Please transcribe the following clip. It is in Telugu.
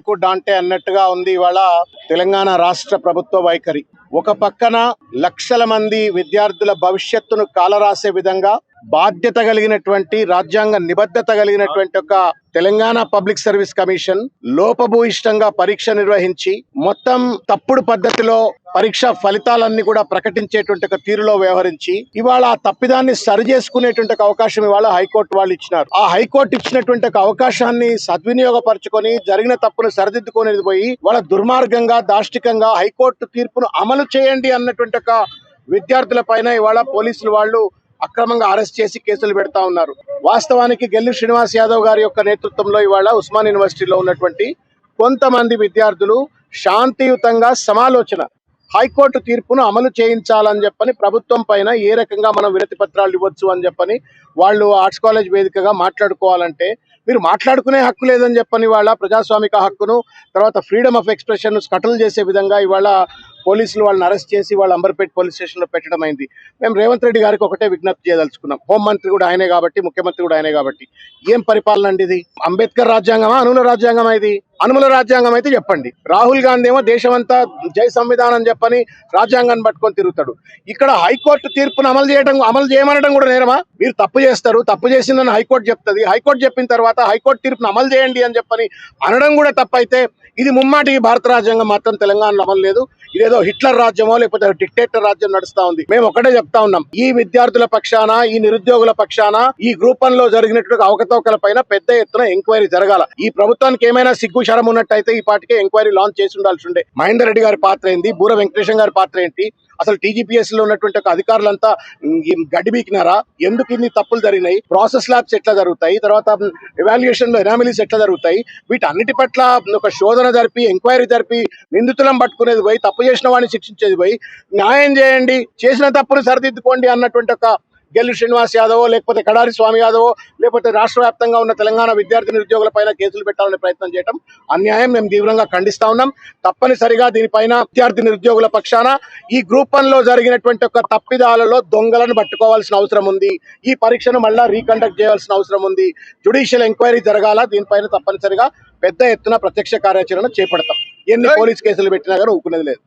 డాంకు డాంటే అన్నట్టుగా ఉంది ఇవాళ తెలంగాణ రాష్ట్ర ప్రభుత్వ వైఖరి. ఒక పక్కన లక్షల మంది విద్యార్థుల భవిష్యత్తును కాలరాసే విధంగా బాధ్యత కలిగినటువంటి రాజ్యాంగ నిబద్ధత కలిగినటువంటి ఒక తెలంగాణ పబ్లిక్ సర్వీస్ కమిషన్ లోపభూయిష్టంగా పరీక్ష నిర్వహించి మొత్తం తప్పుడు పద్ధతిలో పరీక్ష ఫలితాలన్నీ కూడా ప్రకటించేటువంటి ఒక తీరులో వ్యవహరించి ఇవాళ ఆ తప్పిదాన్ని సరి చేసుకునేటువంటి అవకాశం ఇవాళ హైకోర్టు వాళ్ళు ఇచ్చినారు. ఆ హైకోర్టు ఇచ్చినటువంటి ఒక అవకాశాన్ని సద్వినియోగపరచుకొని జరిగిన తప్పును సరిదిద్దుకునేది పోయి వాళ్ళ దుర్మార్గంగా దాష్టికంగా హైకోర్టు తీర్పును అమలు చేయండి అన్నటువంటి ఒక విద్యార్థుల పైన ఇవాళ పోలీసులు వాళ్ళు అక్రమంగా అరెస్ట్ చేసి కేసులు పెడతా ఉన్నారు. వాస్తవానికి గెల్లు శ్రీనివాస్ యాదవ్ గారి యొక్క నేతృత్వంలో ఇవాళ ఉస్మాన్ యూనివర్సిటీలో ఉన్నటువంటి కొంతమంది విద్యార్థులు శాంతియుతంగా సమాలోచన హైకోర్టు తీర్పును అమలు చేయించాలని చెప్పని ప్రభుత్వం పైన ఏ రకంగా మనం వినతి పత్రాలు ఇవ్వచ్చు అని చెప్పని వాళ్ళు ఆర్ట్స్ కాలేజ్ వేదికగా మాట్లాడుకోవాలంటే మీరు మాట్లాడుకునే హక్కు లేదని చెప్పని వాళ్ళ ప్రజాస్వామిక హక్కును తర్వాత ఫ్రీడమ్ ఆఫ్ ఎక్స్ప్రెషన్ స్కటల్ చేసే విధంగా ఇవాళ పోలీసులు వాళ్ళని అరెస్ట్ చేసి వాళ్ళ అంబర్పేట్ పోలీస్ స్టేషన్లో పెట్టడం అయింది. మేము రేవంత్ రెడ్డి గారికి ఒకటే విజ్ఞప్తి చేయదలుచుకున్నాం. హోంమంత్రి కూడా ఆయనే కాబట్టి, ముఖ్యమంత్రి కూడా ఆయనే కాబట్టి, ఏం పరిపాలన అండి ఇది? అంబేద్కర్ రాజ్యాంగమా, అనుల రాజ్యాంగమా? ఇది అనుముల రాజ్యాంగం అయితే చెప్పండి. రాహుల్ గాంధీ ఏమో దేశమంతా జై సంవిధానం చెప్పని రాజ్యాంగాన్ని పట్టుకొని తిరుగుతాడు. ఇక్కడ హైకోర్టు తీర్పును అమలు చేయమనడం కూడా నేరమా? మీరు తప్పు చేస్తారు, తప్పు చేసిందని హైకోర్టు చెప్తుంది. హైకోర్టు చెప్పిన తర్వాత హైకోర్టు తీర్పును అమలు చేయండి అని చెప్పని అనడం కూడా తప్పైతే ఇది ముమ్మాటికి భారత రాజ్యాంగం మాత్రం తెలంగాణలో అమలు లేదు. ఇదేదో హిట్లర్ రాజ్యమో లేకపోతే డిక్టేటర్ రాజ్యం నడుస్తా ఉంది. మేము ఒకటే చెప్తా ఉన్నాం, ఈ విద్యార్థుల పక్షాన, ఈ నిరుద్యోగుల పక్షాన ఈ గ్రూప్ 1 లో జరిగినటువంటి అవకతవకల పైన పెద్ద ఎత్తున ఎంక్వైరీ జరగాల. ఈ ప్రభుత్వానికి ఏమైనా సిగ్గు శరం ఉన్నట్టయితే ఈ పాటికే ఎంక్వైరీ లాంచ్ చేసి ఉండాల్సి ఉండే. మహేందర్ రెడ్డి గారి పాత్ర ఏంది? బూర వెంకటేశం గారి పాత్ర ఏంటి? అసలు టీజీపీఎస్ లో ఉన్నటువంటి ఒక అధికారులంతా గడిబీకినారా? ఎందుకు ఇన్ని తప్పులు జరిగినాయి? ప్రాసెస్ ల్యాబ్స్ ఎట్లా జరుగుతాయి? తర్వాత ఎవాల్యుయేషన్ లో ఎనామిలీస్ ఎట్లా జరుగుతాయి? వీటన్నిటి పట్ల ఒక శోధన జరిపి ఎంక్వైరీ జరిపి నిందితులను పట్టుకునేది పోయి, తప్పు చేసిన వాడిని శిక్షించేది పోయి, న్యాయం చేయండి, చేసిన తప్పును సరిదిద్దుకోండి అన్నటువంటి ఒక గెల్లు శ్రీనివాస్ యాదవ్ లేకపోతే కడారి స్వామి యాదవ్ లేకపోతే రాష్ట్ర వ్యాప్తంగా ఉన్న తెలంగాణ విద్యార్థి నిరుద్యోగుల పైన కేసులు పెట్టాలనే ప్రయత్నం చేయడం అన్యాయం. మేము తీవ్రంగా ఖండిస్తా ఉన్నాం. తప్పనిసరిగా దీనిపైన విద్యార్థి నిరుద్యోగుల పక్షాన ఈ గ్రూప్ 1 లో జరిగినటువంటి ఒక తప్పిదాలలో దొంగలను పట్టుకోవాల్సిన అవసరం ఉంది. ఈ పరీక్షను మళ్ళా రీకండక్ట్ చేయాల్సిన అవసరం ఉంది. జ్యుడిషియల్ ఎంక్వైరీ జరగాల. దీనిపైన తప్పనిసరిగా పెద్ద ఎత్తున ప్రత్యక్ష కార్యాచరణ చేపడతాం. ఎన్ని పోలీస్ కేసులు పెట్టినా కానీ ఊరుకునేది లేదు.